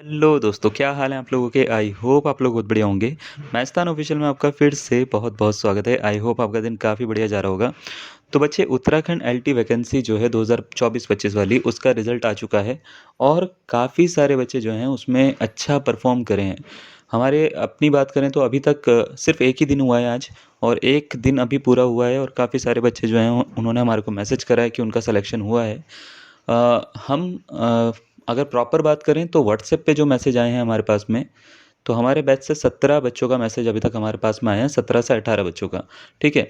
Hello दोस्तों, क्या हाल है आप लोगों के? आई होप आप लोग बहुत बढ़िया होंगे। मैचतान ऑफिशियल में आपका फिर से बहुत-बहुत स्वागत है। आई होप आपका दिन काफ़ी बढ़िया जा रहा होगा। तो बच्चे, उत्तराखंड एलटी वैकेंसी जो है 2024-25 वाली, उसका रिज़ल्ट आ चुका है और काफ़ी सारे बच्चे जो हैं उसमें अच्छा परफ़ॉर्म करे हैं। हमारे अपनी बात करें तो अभी तक सिर्फ़ 1 ही दिन हुआ है आज, और 1 दिन अभी पूरा हुआ है और काफ़ी सारे बच्चे जो हैं उन्होंने हमारे को मैसेज करा है कि उनका सिलेक्शन हुआ है। हम अगर प्रॉपर बात करें तो व्हाट्सएप पे जो मैसेज आए हैं हमारे पास में, तो हमारे बैच से 17 बच्चों का मैसेज अभी तक हमारे पास में आया है, 17 से 18 बच्चों का, ठीक है?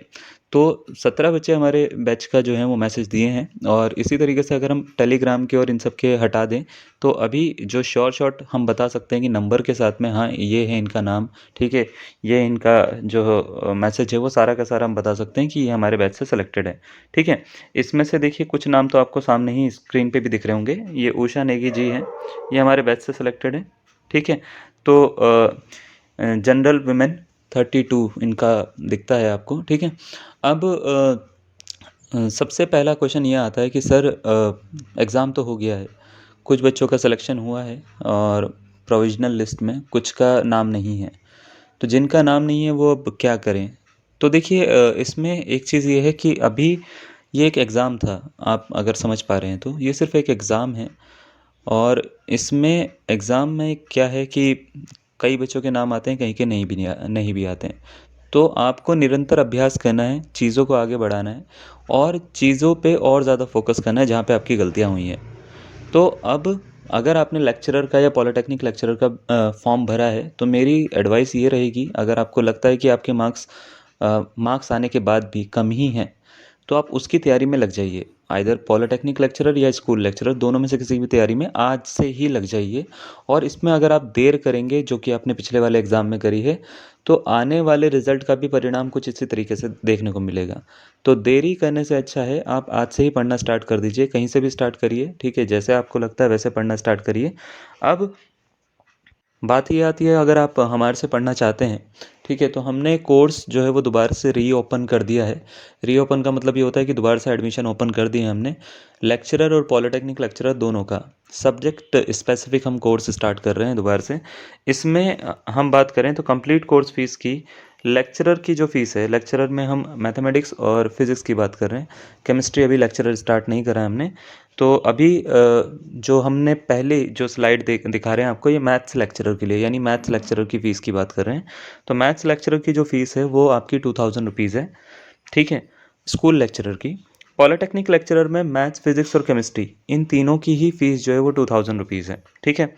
तो 17 बच्चे हमारे बैच का जो है वो मैसेज दिए हैं। और इसी तरीके से अगर हम टेलीग्राम के और इन सब के हटा दें, तो अभी जो शॉर्ट हम बता सकते हैं कि नंबर के साथ में, हाँ, ये है इनका नाम, ठीक है? ये इनका जो मैसेज है वो सारा का सारा हम बता सकते हैं कि ये हमारे बैच से सिलेक्टेड है, ठीक है? इसमें से देखिए कुछ नाम तो आपको सामने ही स्क्रीन पे भी दिख रहे होंगे। ये उषा नेगी जी हैं, ये हमारे बैच से सिलेक्टेड है, ठीक है? तो जनरल वुमेन 32 इनका दिखता है आपको, ठीक है? अब सबसे पहला क्वेश्चन ये आता है कि सर, एग्ज़ाम तो हो गया है, कुछ बच्चों का सिलेक्शन हुआ है और प्रोविज़नल लिस्ट में कुछ का नाम नहीं है। तो जिनका नाम नहीं है वो अब क्या करें? तो देखिए, इसमें एक चीज़ ये है कि अभी ये एक एग्ज़ाम था, आप अगर समझ पा रहे हैं तो। ये सिर्फ़ एक एग्ज़ाम है और इसमें एग्ज़ाम में क्या है कि कई बच्चों के नाम आते हैं, कहीं के नहीं भी आते हैं। तो आपको निरंतर अभ्यास करना है, चीज़ों को आगे बढ़ाना है और चीज़ों पे और ज़्यादा फ़ोकस करना है जहाँ पे आपकी गलतियाँ हुई हैं। तो अब अगर आपने लेक्चरर का या पॉलिटेक्निक लेक्चरर का फॉर्म भरा है, तो मेरी एडवाइस ये रहेगी, अगर आपको लगता है कि आपके मार्क्स आने के बाद भी कम ही हैं, तो आप उसकी तैयारी में लग जाइए। आइदर पॉलिटेक्निक लेक्चरर या स्कूल लेक्चरर, दोनों में से किसी भी तैयारी में आज से ही लग जाइए। और इसमें अगर आप देर करेंगे, जो कि आपने पिछले वाले एग्ज़ाम में करी है, तो आने वाले रिज़ल्ट का भी परिणाम कुछ इसी तरीके से देखने को मिलेगा। तो देरी करने से अच्छा है आप आज से ही पढ़ना स्टार्ट कर दीजिए, कहीं से भी स्टार्ट करिए, ठीक है? जैसे आपको लगता है वैसे पढ़ना स्टार्ट करिए। अब बात ये आती है, अगर आप हमारे से पढ़ना चाहते हैं, ठीक है, तो हमने कोर्स जो है वो दोबारा से रीओपन कर दिया है। रीओपन का मतलब ये होता है कि दोबारा से एडमिशन ओपन कर दिए हैं हमने, लेक्चरर और पॉलिटेक्निक लेक्चरर दोनों का। सब्जेक्ट स्पेसिफिक हम कोर्स स्टार्ट कर रहे हैं दोबारा से। इसमें हम बात करें तो कंप्लीट कोर्स फीस की, लेक्चरर की जो फ़ीस है, लेक्चरर में हम मैथमेटिक्स और फिज़िक्स की बात कर रहे हैं। केमिस्ट्री अभी लेक्चरर स्टार्ट नहीं करा है हमने। तो अभी जो हमने पहले जो स्लाइड दिखा रहे हैं आपको, ये मैथ्स लेक्चरर के लिए, यानी मैथ्स लेक्चरर की फ़ीस की बात कर रहे हैं। तो मैथ्स लेक्चरर की जो फ़ीस है वो आपकी 2000 रुपीज़ है, ठीक है? स्कूल लेक्चरर की। पॉलिटेक्निक लेक्चरर में मैथ्स, फिज़िक्स और केमिस्ट्री, इन तीनों की ही फ़ीस जो है वो 2000 रुपीज़ है, ठीक है?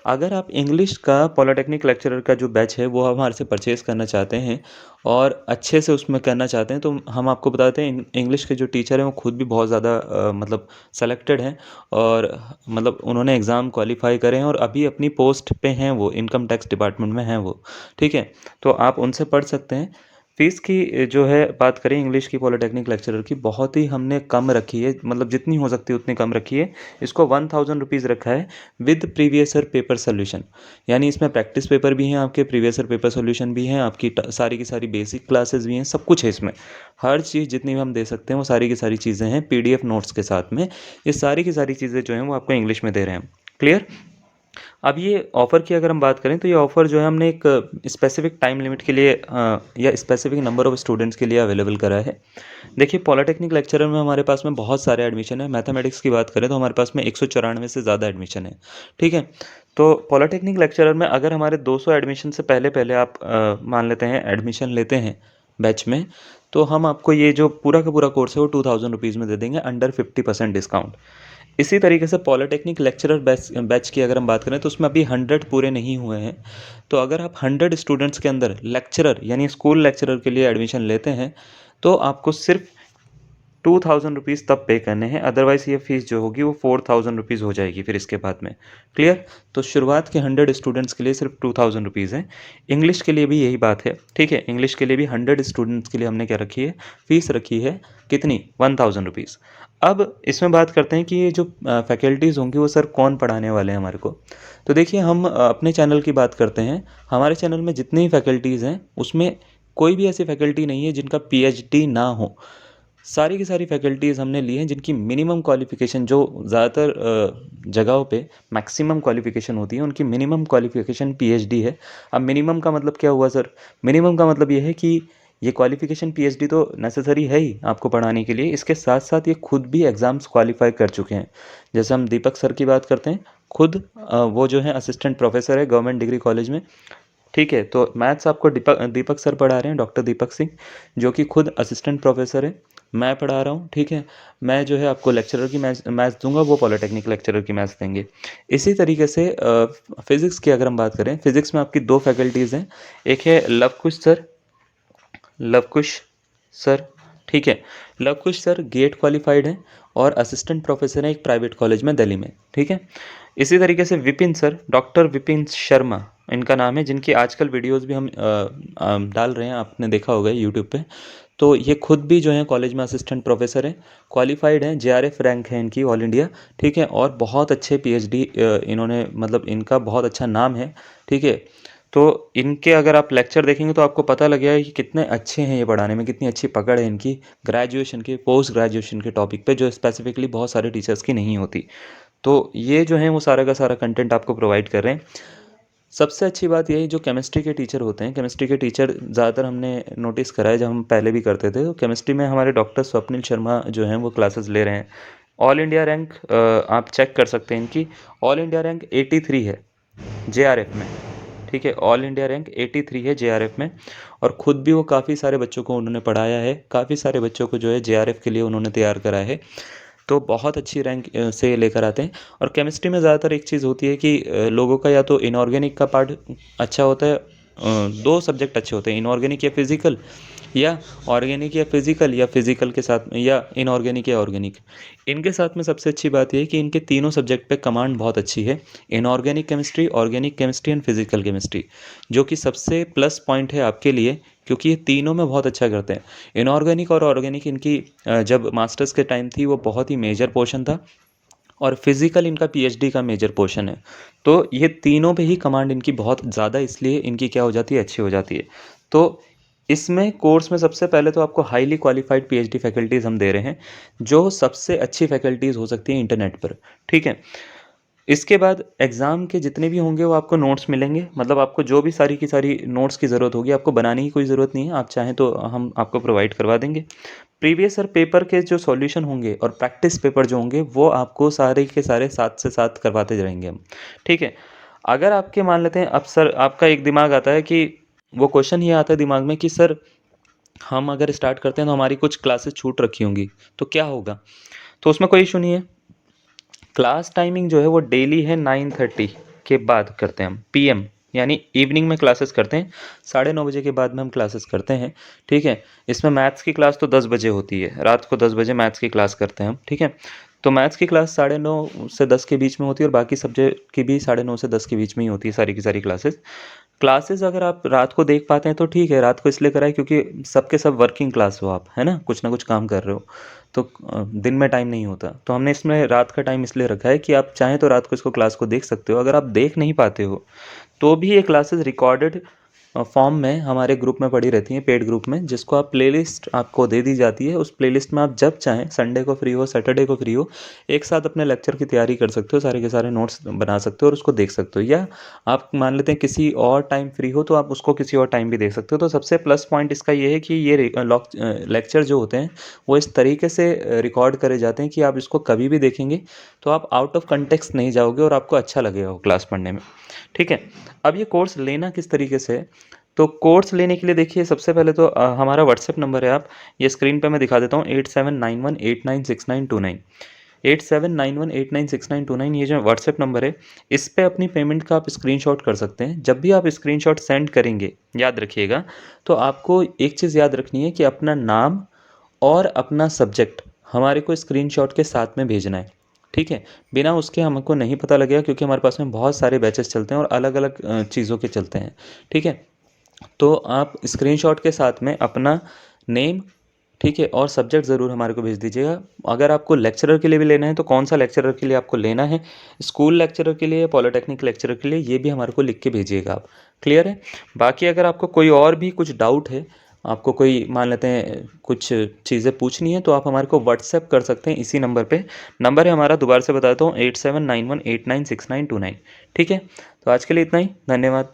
अगर आप इंग्लिश का पॉलिटेक्निक लेक्चरर का जो बैच है वो हमारे से परचेज़ करना चाहते हैं और अच्छे से उसमें करना चाहते हैं, तो हम आपको बताते हैं, इंग्लिश के जो टीचर हैं वो खुद भी बहुत ज़्यादा मतलब सेलेक्टेड हैं और मतलब उन्होंने एग्ज़ाम क्वालिफ़ाई करे हैं और अभी अपनी पोस्ट पे हैं, वो इनकम टैक्स डिपार्टमेंट में हैं वो, ठीक है? तो आप उनसे पढ़ सकते हैं। फ़ीस की जो है बात करें इंग्लिश की पॉलिटेक्निक लेक्चरर की, बहुत ही हमने कम रखी है, मतलब जितनी हो सकती है उतनी कम रखी है। इसको 1000 रुपीज़ रखा है with previous year paper solution. यानी इसमें प्रैक्टिस पेपर भी हैं आपके, प्रीवियस ईयर पेपर सॉल्यूशन भी हैं आपकी, सारी की सारी बेसिक क्लासेस भी हैं, सब कुछ है इसमें। हर चीज़ जितनी भी हम दे सकते हैं वो सारी की सारी चीज़ें हैं पीडीएफ नोट्स के साथ में। ये सारी की सारी चीज़ें जो हैं वो आपको इंग्लिश में दे रहे हैं। क्लियर? अब ये ऑफ़र की अगर हम बात करें, तो ये ऑफ़र जो है हमने एक स्पेसिफ़िक टाइम लिमिट के लिए या स्पेसिफ़िक नंबर ऑफ़ स्टूडेंट्स के लिए अवेलेबल करा है। देखिए, पॉलिटेक्निक लेक्चरर में हमारे पास में बहुत सारे एडमिशन है। मैथमेटिक्स की बात करें तो हमारे पास में 194 से ज़्यादा एडमिशन है, ठीक है? तो पॉलिटेक्निक लेक्चरर में अगर हमारे 200 एडमिशन से पहले-पहले आप मान लेते हैं एडमिशन लेते हैं बैच में, तो हम आपको ये जो पूरा का पूरा कोर्स है वो 2000 रुपीज़ में दे देंगे अंडर 50% डिस्काउंट। इसी तरीके से पॉलिटेक्निक लेक्चरर बैच की अगर हम बात करें तो उसमें अभी 100 पूरे नहीं हुए हैं। तो अगर आप 100 स्टूडेंट्स के अंदर लेक्चरर यानी स्कूल लेक्चरर के लिए एडमिशन लेते हैं, तो आपको सिर्फ 2000 रुपीज़ तब पे करने हैं, अदरवाइज़ ये फ़ीस जो होगी वो 4000 रुपीज़ हो जाएगी फिर इसके बाद में। क्लियर? तो शुरुआत के 100 स्टूडेंट्स के लिए सिर्फ 2000 रुपीज़ है। इंग्लिश के लिए भी यही बात है, ठीक है? इंग्लिश के लिए भी 100 स्टूडेंट्स के लिए हमने क्या रखी है, फ़ीस रखी है कितनी? 1000 रुपीज़। अब इसमें बात करते हैं कि ये जो फैकल्टीज़ होंगी वो सर कौन पढ़ाने वाले हैं हमारे को? तो देखिए, हम अपने चैनल की बात करते हैं। हमारे चैनल में जितनी फैकल्टीज़ हैं उसमें कोई भी ऐसी फैकल्टी नहीं है जिनका पीएचडी ना हो। सारी की सारी फैकल्टीज़ हमने ली हैं जिनकी मिनिमम क्वालिफ़िकेशन जो ज़्यादातर जगहों पे मैक्सिमम क्वालिफ़िकेशन होती है, उनकी मिनिमम क्वालिफ़िकेशन पीएचडी है। अब मिनिमम का मतलब क्या हुआ सर? मिनिमम का मतलब ये है कि ये क्वालिफ़िकेशन पीएचडी तो नेसेसरी है ही आपको पढ़ाने के लिए, इसके साथ-साथ ये खुद भी एग्ज़ाम्स क्वालीफ़ाई कर चुके हैं। जैसे हम दीपक सर की बात करते हैं, खुद वो जो हैं असिस्टेंट प्रोफ़ेसर है गवर्नमेंट डिग्री कॉलेज में। ठीक है, तो मैथ्स आपको दीपक सर पढ़ा रहे हैं, डॉक्टर दीपक सिंह, जो कि खुद असिस्टेंट प्रोफेसर है। मैं पढ़ा रहा हूँ, ठीक है। मैं जो है आपको लेक्चरर की मैथ्स मैथ्स दूंगा, वो पॉलिटेक्निक लेक्चरर की मैथ्स देंगे। इसी तरीके से फिज़िक्स की अगर हम बात करें, फिज़िक्स में आपकी दो फैकल्टीज़ हैं। एक है लवकुश सर, ठीक है। लवकुश सर गेट क्वालिफाइड हैं और असिस्टेंट प्रोफेसर हैं एक प्राइवेट कॉलेज में दिल्ली में, ठीक है। इसी तरीके से विपिन सर, डॉक्टर विपिन शर्मा इनका नाम है, जिनकी आजकल वीडियोस भी हम डाल रहे हैं, आपने देखा होगा यूट्यूब पे। तो ये खुद भी जो है कॉलेज में असिस्टेंट प्रोफेसर हैं, क्वालिफाइड हैं, जेआरएफ रैंक है इनकी ऑल इंडिया, ठीक है। और बहुत अच्छे पीएचडी इन्होंने, मतलब इनका बहुत अच्छा नाम है, ठीक है। तो इनके अगर आप लेक्चर देखेंगे तो आपको पता लगेगा कि कितने अच्छे हैं ये पढ़ाने में, कितनी अच्छी पकड़ है इनकी ग्रेजुएशन के, पोस्ट ग्रेजुएशन के टॉपिक पे, जो स्पेसिफिकली बहुत सारे टीचर्स की नहीं होती। तो ये जो है वो सारा का सारा कंटेंट आपको प्रोवाइड कर रहे हैं। सबसे अच्छी बात यही, जो केमिस्ट्री के टीचर होते हैं, केमिस्ट्री के टीचर ज़्यादातर हमने नोटिस करा है, जब हम पहले भी करते थे, तो केमिस्ट्री में हमारे डॉक्टर स्वप्निल शर्मा जो हैं वो क्लासेस ले रहे हैं। ऑल इंडिया रैंक आप चेक कर सकते हैं इनकी, ऑल इंडिया रैंक 83 है जेआरएफ में, ठीक है। ऑल इंडिया रैंक 83 है जेआरएफ में। और ख़ुद भी वो काफ़ी सारे बच्चों को उन्होंने पढ़ाया है, काफ़ी सारे बच्चों को जो है जेआरएफ के लिए उन्होंने तैयार करा है। तो बहुत अच्छी रैंक से लेकर आते हैं। और केमिस्ट्री में ज़्यादातर एक चीज़ होती है कि लोगों का या तो इनऑर्गेनिक का पार्ट अच्छा होता है, दो सब्जेक्ट अच्छे होते हैं, इनऑर्गेनिक या फिज़िकल, या ऑर्गेनिक या फिज़िकल, या फिज़िकल के साथ में, या इनऑर्गेनिक या ऑर्गेनिक। इनके साथ में सबसे अच्छी बात ये है कि इनके तीनों सब्जेक्ट पे कमांड बहुत अच्छी है, inorganic chemistry, organic chemistry and physical chemistry, जो कि सबसे प्लस पॉइंट है आपके लिए, क्योंकि ये तीनों में बहुत अच्छा करते हैं। इनऑर्गेनिक और ऑर्गेनिक इनकी जब मास्टर्स के टाइम थी वो बहुत ही मेजर पोर्शन था, और फिज़िकल इनका पीएचडी का मेजर पोर्शन है। तो ये तीनों पे ही कमांड इनकी बहुत ज़्यादा, इसलिए इनकी क्या हो जाती है, अच्छी हो जाती है। तो इसमें कोर्स में सबसे पहले तो आपको हाईली क्वालिफाइड पीएचडी फैकल्टीज़ हम दे रहे हैं, जो सबसे अच्छी फैकल्टीज़ हो सकती हैं इंटरनेट पर, ठीक है। इसके बाद एग्ज़ाम के जितने भी होंगे वो आपको नोट्स मिलेंगे, मतलब आपको जो भी सारी की सारी नोट्स की ज़रूरत होगी, आपको बनाने की कोई ज़रूरत नहीं है, आप चाहें तो हम आपको प्रोवाइड करवा देंगे। प्रीवियस ईयर पेपर के जो सॉल्यूशन होंगे और प्रैक्टिस पेपर जो होंगे, वो आपको सारे के सारे साथ से साथ करवाते जाएंगे हम, ठीक है। अगर आपके मान लेते हैं, अब सर आपका एक दिमाग आता है कि वो क्वेश्चन ये आता है दिमाग में कि सर हम अगर स्टार्ट करते हैं तो हमारी कुछ क्लासेस छूट रखी होंगी, तो क्या होगा? तो उसमें कोई इशू नहीं है। क्लास टाइमिंग जो है वो डेली है 9:30 के बाद करते हैं हम, पीएम, यानी इवनिंग में क्लासेस करते हैं, 9:30 बजे के बाद में हम क्लासेस करते हैं, ठीक है। इसमें मैथ्स की क्लास तो 10 बजे होती है, रात को 10 बजे मैथ्स की क्लास करते हैं हम, ठीक है। तो मैथ्स की क्लास 9:30 से 10 के बीच में होती है, और बाकी सब्जेक्ट की भी 9:30 से 10 के बीच में ही होती है, सारी की सारी क्लासेस अगर आप रात को देख पाते हैं तो ठीक है, रात को इसलिए कराएं क्योंकि सबके सब वर्किंग क्लास हो आप, है ना, कुछ ना कुछ काम कर रहे हो, तो दिन में टाइम नहीं होता, तो हमने इसमें रात का टाइम इसलिए रखा है कि आप चाहें तो रात को इसको क्लास को देख सकते हो। अगर आप देख नहीं पाते हो तो भी ये क्लासेस रिकॉर्डेड फॉर्म में हमारे ग्रुप में पड़ी रहती हैं, पेड ग्रुप में, जिसको आप प्लेलिस्ट आपको दे दी जाती है। उस प्लेलिस्ट में आप जब चाहें, संडे को फ्री हो, सैटरडे को फ्री हो, एक साथ अपने लेक्चर की तैयारी कर सकते हो, सारे के सारे नोट्स बना सकते हो और उसको देख सकते हो। या आप मान लेते हैं किसी और टाइम फ्री हो, तो आप उसको किसी और टाइम भी देख सकते हो। तो सबसे प्लस पॉइंट इसका ये है कि ये लेक्चर जो होते हैं वो इस तरीके से रिकॉर्ड करे जाते हैं कि आप इसको कभी भी देखेंगे तो आप आउट ऑफ कंटेक्स्ट नहीं जाओगे और आपको अच्छा लगेगा वो क्लास पढ़ने में, ठीक है। अब ये कोर्स लेना किस तरीके से है? तो कोर्स लेने के लिए देखिए, सबसे पहले तो हमारा व्हाट्सएप नंबर है, आप ये स्क्रीन पे मैं दिखा देता हूँ, 8791896929, 8791896929, ये जो व्हाट्सएप नंबर है, इस पे अपनी पेमेंट का आप स्क्रीनशॉट कर सकते हैं। जब भी आप स्क्रीनशॉट सेंड करेंगे, याद रखिएगा, तो आपको एक चीज़ याद रखनी है कि अपना नाम और अपना सब्जेक्ट हमारे को स्क्रीनशॉट के साथ में भेजना है, ठीक है। बिना उसके हमको नहीं पता लगेगा, क्योंकि हमारे पास में बहुत सारे बैचेस चलते हैं और अलग अलग चीज़ों के चलते हैं, ठीक है। तो आप स्क्रीनशॉट के साथ में अपना नेम, ठीक है, और सब्जेक्ट ज़रूर हमारे को भेज दीजिएगा। अगर आपको लेक्चरर के लिए भी लेना है तो कौन सा लेक्चरर के लिए आपको लेना है, स्कूल लेक्चरर के लिए, पॉलिटेक्निक लेक्चरर के लिए, ये भी हमारे को लिख के भेजिएगा आप, क्लियर है। बाकी अगर आपको कोई और भी कुछ डाउट है आपको कोई मान लेते हैं कुछ चीज़ें पूछनी है तो आप हमारे को व्हाट्सएप कर सकते हैं इसी नंबर पे। नंबर है हमारा, दोबारा से बताता हूँ, 8791896929। ठीक है? तो आज के लिए इतना ही। धन्यवाद।